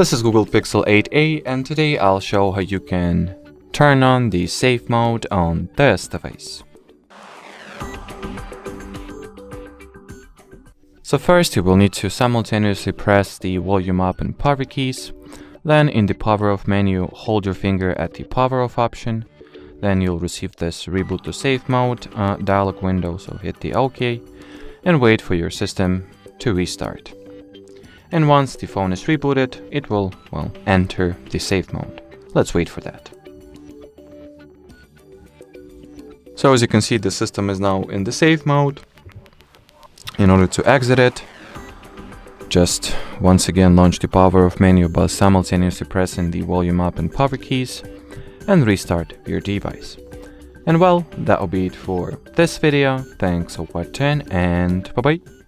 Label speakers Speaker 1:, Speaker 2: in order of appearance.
Speaker 1: This is Google Pixel 8a, and today I'll show how you can turn on the safe mode on this device. So first you will need to simultaneously press the volume up and power keys. Then in the power off menu, hold your finger at the power off option. Then you'll receive this reboot to safe mode dialog window, so hit the OK and wait for your system to restart. And once the phone is rebooted, it will, enter the safe mode. Let's wait for that. So as you can see, the system is now in the safe mode. In order to exit it, just once again launch the power off menu by simultaneously pressing the volume up and power keys and restart your device. And well, that'll be it for this video. Thanks for watching and bye bye.